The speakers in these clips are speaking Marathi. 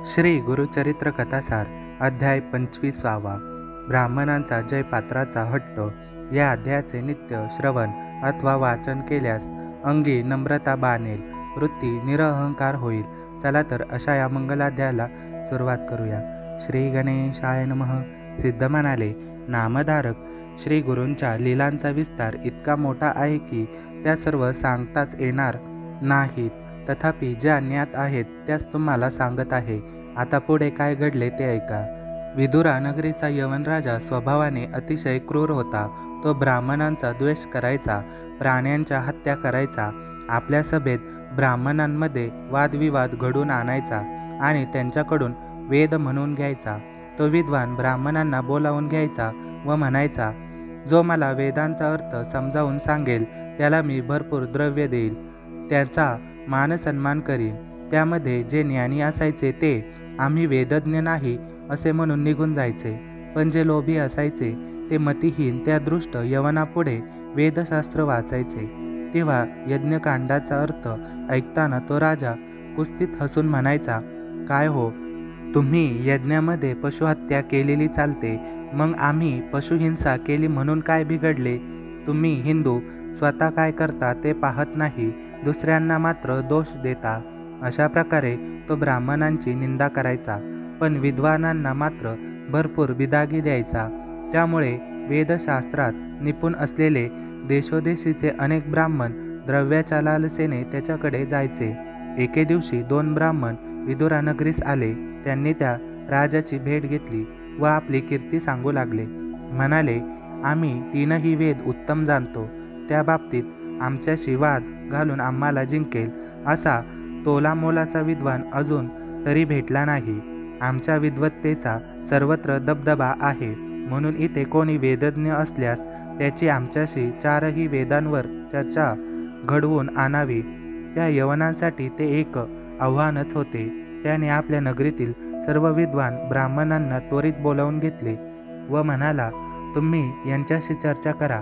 श्री गुरुचरित्र कथासार अध्याय 25वा ब्राह्मणांचा जयपात्राचा हट्ट। या अध्यायाचे नित्य श्रवण अथवा वाचन केल्यास अंगी नम्रता बाणेल, वृत्ती निरअहंकार होईल। चला तर अशा या मंगलाध्यायाला सुरुवात करूया। श्री गणेशाय नमः। सिद्ध म्हणाले, नामधारक श्री गुरूंच्या लीलांचा विस्तार इतका मोठा आहे की त्या सर्व सांगताच येणार नाहीत। तथापि ज्या ज्ञात आहेत त्याच तुम्हाला सांगत आहे। आता पुढे काय घडले ते ऐका। विदुरा नगरीचा यवन राजा स्वभावाने अतिशय क्रूर होता। तो ब्राह्मणांचा द्वेष करायचा, प्राण्यांच्या हत्या करायचा, आपल्या सभेत ब्राह्मणांमध्ये वादविवाद घडून आणायचा आणि त्यांच्याकडून वेद म्हणून घ्यायचा। तो विद्वान ब्राह्मणांना बोलावून घ्यायचा व म्हणायचा, जो मला वेदांचा अर्थ समजावून सांगेल त्याला मी भरपूर द्रव्य देईल, त्याचा मानसन्मान करीन। त्यामध्ये जे ज्ञानी असायचे ते आम्ही वेदज्ञ नाही असे म्हणून निघून जायचे, पण जे लोभी असायचे ते मतिहीन त्या दृष्ट यवनापुढे वेदशास्त्र वाचायचे। तेव्हा यज्ञकांडाचा अर्थ ऐकताना तो राजा कुस्तीत हसून म्हणायचा, काय हो, तुम्ही यज्ञामध्ये पशुहत्या केलेली चालते, मग आम्ही पशुहिंसा केली म्हणून काय बिघडले? तुम्ही हिंदू स्वतः काय करता ते पाहत नाही, दुसऱ्यांना मात्र दोष देता। अशा प्रकारे तो ब्राह्मणांची निंदा करायचा, पण विद्वानांना मात्र भरपूर बिदागी द्यायचा। त्यामुळे वेदशास्त्रात निपुण असलेले देशोदेशीचे अनेक ब्राह्मण द्रव्याच्या लालसेने त्याच्याकडे जायचे। एके दिवशी 2 ब्राह्मण विदुरा नगरीस आले। त्यांनी त्या राजाची भेट घेतली व आपली कीर्ती सांगू लागले। म्हणाले, आम्ही 3ही वेद उत्तम जाणतो, त्या बाबतीत आमच्याशी वाद घालून आम्हाला जिंकेल असा तोलामोलाचा विद्वान अजून तरी भेटला नाही। आमच्या विद्वत्तेचा सर्वत्र दबदबा आहे, म्हणून इथे कोणी वेदज्ञ असल्यास त्याची आमच्याशी 4ही वेदांवर चर्चा घडवून आणावी। त्या यवनांसाठी ते एक आव्हानच होते। त्याने आपल्या नगरीतील सर्व विद्वान ब्राह्मणांना त्वरित बोलावून घेतले व म्हणाला, तुम्ही यांच्याशी चर्चा करा।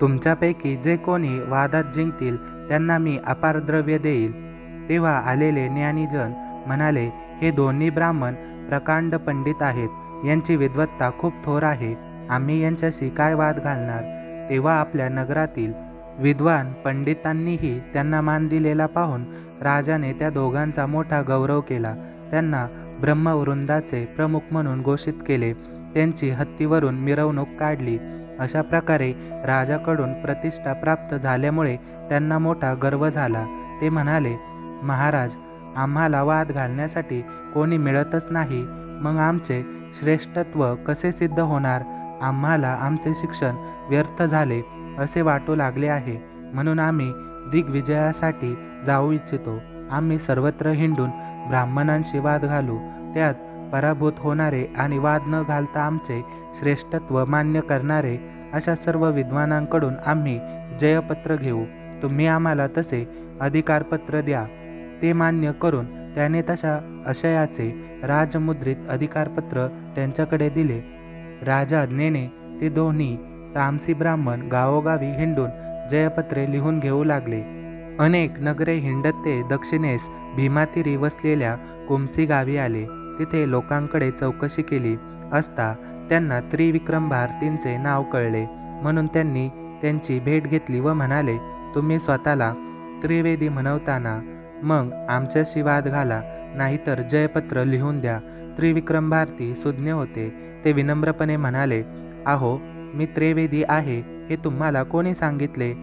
तुमच्यापैकी जे कोणी वादात जिंकतील त्यांना मी अपार द्रव्य देईल। तेव्हा आलेले ज्ञानीजन म्हणाले, हे दोन्ही ब्राह्मण प्रकांड पंडित आहेत, यांची विद्वत्ता खूप थोर आहे, आम्ही यांच्याशी काय वाद घालणार? तेव्हा आपल्या नगरातील विद्वान पंडितांनीही त्यांना मान दिलेला पाहून राजाने त्या दोघांचा मोठा गौरव केला। त्यांना ब्रह्मवृंदाचे प्रमुख म्हणून घोषित केले, त्यांची हत्तीवरून मिरवणूक काढली। अशा प्रकारे राजाकडून प्रतिष्ठा प्राप्त झाल्यामुळे त्यांना मोठा गर्व झाला। ते म्हणाले, महाराज, आम्हाला वाद घालण्यासाठी कोणी मिळतच नाही, मग आमचे श्रेष्ठत्व कसे सिद्ध होणार? आम्हाला आमचे शिक्षण व्यर्थ झाले असे वाटू लागले आहे, म्हणून आम्ही दिग्विजयासाठी जाऊ इच्छितो। आम्ही सर्वत्र हिंडून ब्राह्मणांशी वाद घालू, त्यात पराभूत होणारे आणि वाद न घालता आमचे श्रेष्ठत्व मान्य करणारे अशा सर्व विद्वानांकडून आम्ही जयपत्र घेऊ। तुम्ही आम्हाला तसे अधिकारपत्र द्या। ते मान्य करून त्याने तशा आशयाचे राजमुद्रित अधिकारपत्र त्यांच्याकडे दिले। राजाज्ञेने ते दोन्ही तामसी ब्राह्मण गावोगावी हिंडून जयपत्रे लिहून घेऊ लागले। अनेक नगरे हिंडत ते दक्षिणेस भीमातीरी वसलेल्या कुमसी गावी आले। तिथे लोकांकडे चौकशी केली असता त्यांना त्रिविक्रम भारतींचे नाव कळले, म्हणून त्यांनी त्यांची भेट घेतली व म्हणाले, तुम्ही स्वतःला त्रिवेदी म्हणवताना मग आमच्याशी वाद घाला, नाहीतर जयपत्र लिहून द्या। त्रिविक्रम भारती सुज्ञ होते। ते विनम्रपणे म्हणाले, अहो, मी त्रिवेदी आहे हे तुम्हाला कोणी सांगितले?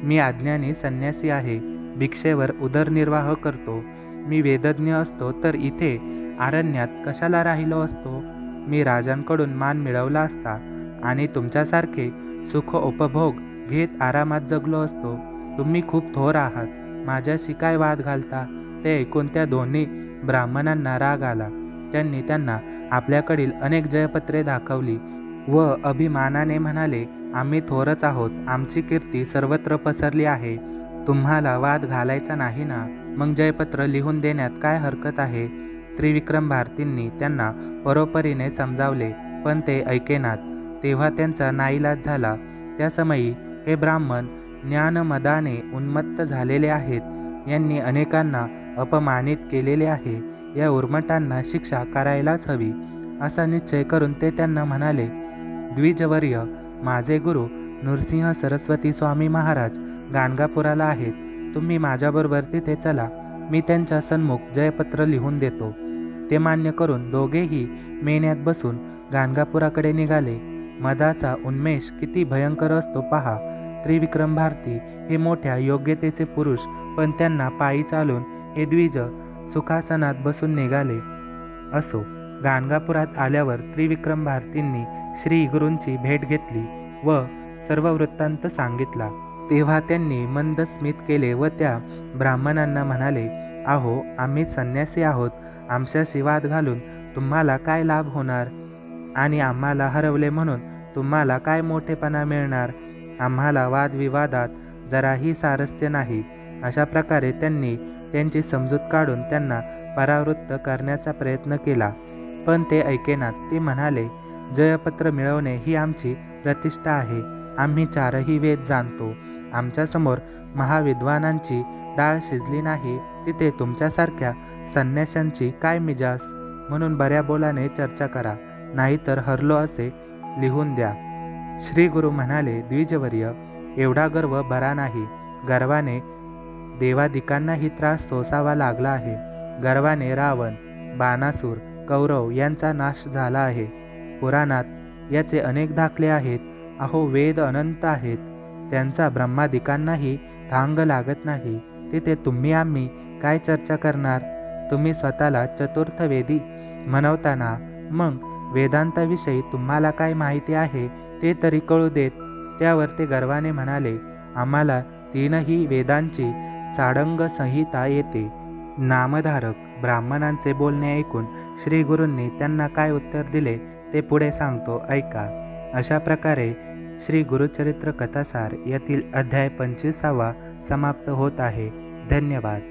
मी अज्ञानी संन्यासी आहे, भिक्षेवर उदरनिर्वाह करतो। मी वेदज्ञ असतो तर इथे अरण्यात कशाला राहिलो असतो? मी राजांकडून मान मिळवला असता आणि तुमच्यासारखे सुख उपभोग घेत आरामात जगलो असतो। तुम्ही खूप थोर आहात, माझ्याशी काय वाद घालता? ते ऐकून त्या दोन्ही ब्राह्मणांना राग आला। त्यांनी त्यांना आपल्याकडील अनेक जयपत्रे दाखवली व अभिमानाने म्हणाले, आम्ही थोरच आहोत, आमची कीर्ती सर्वत्र पसरली आहे। तुम्हाला वाद घालायचा नाही ना, मग जयपत्र लिहून देण्यात काय हरकत आहे? त्रिविक्रम भारतींनी त्यांना परोपरीने समजावले, पण ते ऐकेनात। तेव्हा त्यांचा नाईलाज झाला। त्या समयी हे ब्राह्मण ज्ञानमदाने उन्मत्त झालेले आहेत, यांनी अनेकांना अपमानित केलेले आहे। या उर्मटांना शिक्षा करायलाच हवी असा निश्चय करून ते त्यांना म्हणाले, द्विजवर्य, माझे गुरु नृसिंह सरस्वती स्वामी महाराज गाणगापुराला आहेत. तुम्ही माझ्याबरोबर तिथे चला. मी त्यांच्या सन्मुख जयपत्र लिहून देतो. ते मान्य करून दोघेही मेण्यात बसून गाणगापुराकडे निघाले. मदाचा उन्मेष किती भयंकर असतो पहा. त्रिविक्रम भारती हे मोठ्या योग्यतेचे पुरुष, पण त्यांना पायी चालून हे द्विज सुखासनात बसून निघाले. असो, गाणगापुरात आल्यावर त्रिविक्रम भारतींनी श्री गुरूंची भेट घेतली व सर्व वृत्तांत सांगितला. तेव्हा त्यांनी मंद स्मित केले व त्या ब्राह्मणांना म्हणाले, अहो, आम्ही संन्यासी आहोत. आमच्याशी वाद घालून तुम्हाला काय लाभ होणार? आणि आम्हाला हरवले म्हणून तुम्हाला काय मोठेपणा मिळणार? आम्हाला वादविवादात जराही सारस्य नाही. अशा प्रकारे त्यांनी त्यांची समजूत काढून त्यांना परावृत्त करण्याचा प्रयत्न केला, पण ते ऐकेनात. ते म्हणाले, जयपत्र मिळवणे ही आमची प्रतिष्ठा आहे. आम्ही 4ही वेद जाणतो. आमच्यासमोर महाविद्वानांची डाळ शिजली नाही, तिथे तुमच्यासारख्या संन्याशांची काय मिजास? म्हणून बऱ्या बोलाने चर्चा करा, नाहीतर हरलो असे लिहून द्या. श्री गुरु म्हणाले, द्विजवर्य, एवढा गर्व बरा नाही. गर्वाने देवादिकांनाही त्रास सोसावा लागला आहे. गर्वाने रावण, बाणासूर, कौरव यांचा नाश झाला आहे. पुराणात याचे अनेक दाखले आहेत. अहो, वेद अनंत आहेत. त्यांचा ब्रह्मादिकांनाही थांग लागत नाही. तिथे तुम्ही आम्ही काय चर्चा करणार? तुम्ही स्वतःला चतुर्थवेदी म्हणवताना मग वेदांताविषयी तुम्हाला काय माहिती आहे ते तरी कळू देत. त्यावर ते गर्वाने म्हणाले, आम्हाला 3ही वेदांची साडंग संहिता येते. नामधारक ब्राह्मणांचे बोलणे ऐकून श्री गुरूंनी त्यांना काय उत्तर दिले ते पुढे सांगतो, ऐका. अशा प्रकारे श्री गुरुचरित्र कथासार यातील अध्याय 25वा समाप्त होत आहे. धन्यवाद.